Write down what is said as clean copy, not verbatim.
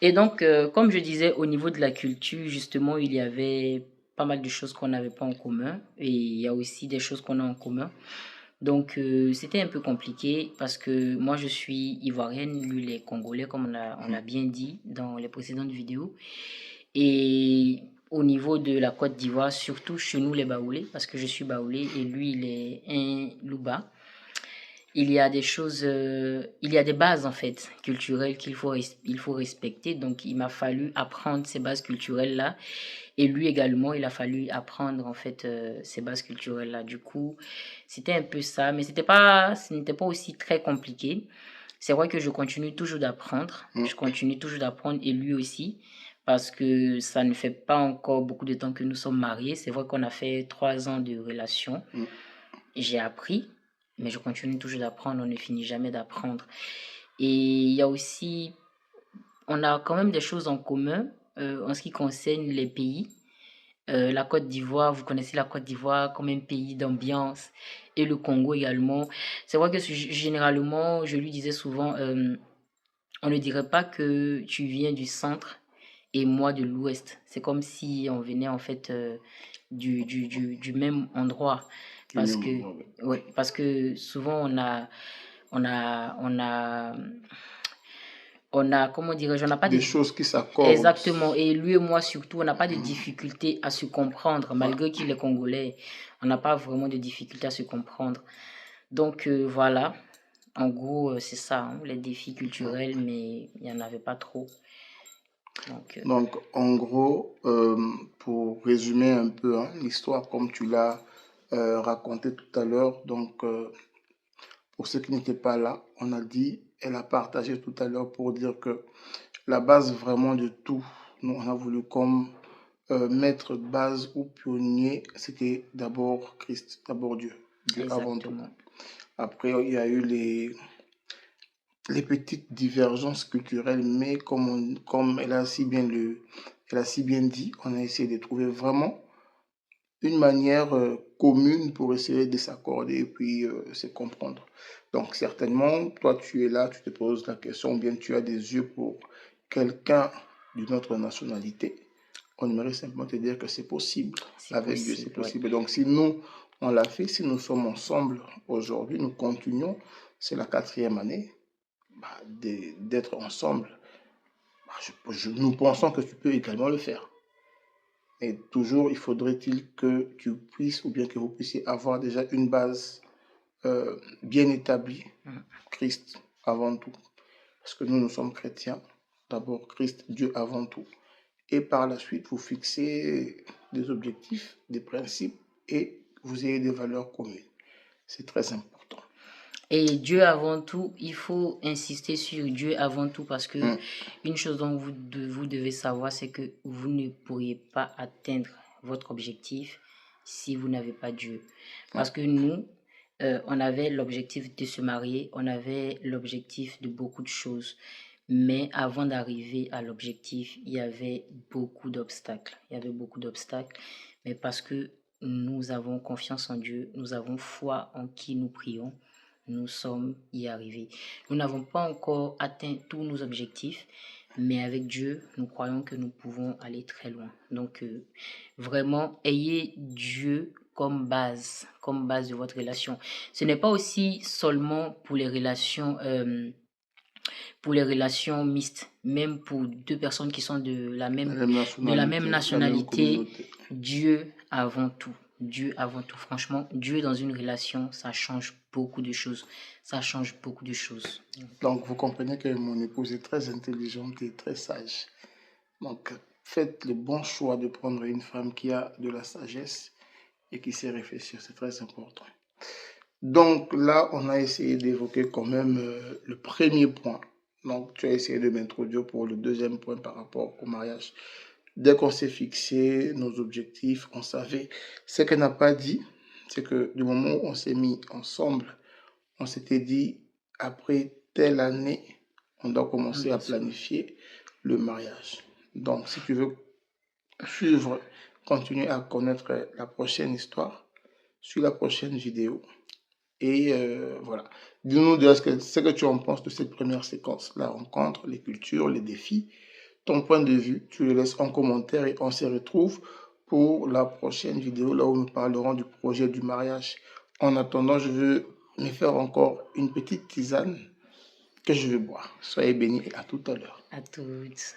Et donc, comme je disais, au niveau de la culture, justement, il y avait pas mal de choses qu'on n'avait pas en commun et il y a aussi des choses qu'on a en commun. Donc, c'était un peu compliqué parce que moi, je suis ivoirienne, lui, il est congolais, comme on l'a bien dit dans les précédentes vidéos. Et au niveau de la Côte d'Ivoire, surtout chez nous, les Baoulés, parce que je suis Baoulé et lui, il est un Louba. Il y a des choses, il y a des bases en fait culturelles il faut respecter. Donc, il m'a fallu apprendre ces bases culturelles-là. Et lui également, il a fallu apprendre en fait ces bases culturelles-là. Du coup, c'était un peu ça, mais ce n'était pas aussi très compliqué. C'est vrai que je continue toujours d'apprendre. Mm. Je continue toujours d'apprendre et lui aussi. Parce que ça ne fait pas encore beaucoup de temps que nous sommes mariés. C'est vrai qu'on a fait 3 ans de relation. Mm. J'ai appris, mais je continue toujours d'apprendre. On ne finit jamais d'apprendre. Et il y a aussi, on a quand même des choses en commun en ce qui concerne les pays. La Côte d'Ivoire, vous connaissez la Côte d'Ivoire comme un pays d'ambiance et le Congo également. C'est vrai que généralement, je lui disais souvent, on ne dirait pas que tu viens du centre et moi de l'ouest. C'est comme si on venait en fait du même endroit. Du Parce même que, endroit, oui. ouais, parce que souvent on a, on a, comment dirais-je, on n'a pas de... Des choses qui s'accordent. Exactement. Et lui et moi surtout, on n'a pas de difficulté à se comprendre, Ouais. malgré qu'il est congolais. On n'a pas vraiment de difficulté à se comprendre. Donc voilà, en gros, c'est ça, hein, les défis culturels, mais il n'y en avait pas trop. Donc, Donc, en gros, pour résumer un peu hein, l'histoire comme tu l'as raconté tout à l'heure, donc pour ceux qui n'étaient pas là, on a dit, elle a partagé tout à l'heure pour dire que la base vraiment de tout, nous on a voulu comme maître base ou pionnier, c'était d'abord Christ, d'abord Dieu, Dieu avant tout. exactement. Après, il y a eu les petites divergences culturelles, mais comme elle a si bien dit, on a essayé de trouver vraiment une manière commune pour essayer de s'accorder et puis se comprendre. Donc certainement, toi tu es là, tu te poses la question, ou bien tu as des yeux pour quelqu'un d'une autre nationalité. On aimerait simplement te dire que c'est possible. C'est Avec Dieu, c'est possible, oui. possible. Donc si nous, on l'a fait, si nous sommes ensemble aujourd'hui, nous continuons, c'est la 4e année d'être ensemble. Nous pensons que tu peux également le faire. Et toujours, il faudrait-il que tu puisses ou bien que vous puissiez avoir déjà une base bien établie. Mm. Christ avant tout. Parce que nous sommes chrétiens. D'abord, Christ, Dieu avant tout. Et par la suite, vous fixez des objectifs, des principes et vous ayez des valeurs communes. C'est très important. Et Dieu avant tout, il faut insister sur Dieu avant tout parce que Mm. une chose dont vous devez savoir, c'est que vous ne pourriez pas atteindre votre objectif si vous n'avez pas Dieu. Ouais. Parce que nous, on avait l'objectif de se marier, on avait l'objectif de beaucoup de choses. Mais avant d'arriver à l'objectif, il y avait beaucoup d'obstacles. Il y avait beaucoup d'obstacles, mais parce que nous avons confiance en Dieu, nous avons foi en qui nous prions, nous sommes y arrivés. Nous n'avons pas encore atteint tous nos objectifs, mais avec Dieu, nous croyons que nous pouvons aller très loin. Donc, vraiment, ayez Dieu comme base de votre relation. Ce n'est pas aussi seulement pour les relations mixtes, même pour deux personnes qui sont La même de la même nationalité, la même nationalité, communauté. Dieu avant tout. Dieu avant tout. Franchement, Dieu dans une relation, ça change beaucoup de choses. Ça change beaucoup de choses. Donc, vous comprenez que mon épouse est très intelligente et très sage. Donc, faites le bon choix de prendre une femme qui a de la sagesse et qui sait réfléchir. C'est très important. Donc là, on a essayé d'évoquer quand même le premier point. Donc, tu as essayé de m'introduire pour le deuxième point par rapport au mariage. Dès qu'on s'est fixé nos objectifs, on savait. Ce qu'elle n'a pas dit, c'est que du moment où on s'est mis ensemble, on s'était dit, après telle année, on doit commencer à Bien sûr. planifier le mariage. Donc, si tu veux suivre, continuer à connaître la prochaine histoire, sur la prochaine vidéo. Et voilà. Dis-nous ce que tu en penses de cette première séquence, la rencontre, les cultures, les défis. ton point de vue, tu le laisses en commentaire et on se retrouve pour la prochaine vidéo, là où nous parlerons du projet du mariage. En attendant, je veux me faire encore une petite tisane que je vais boire. Soyez bénis et à tout à l'heure. À toutes.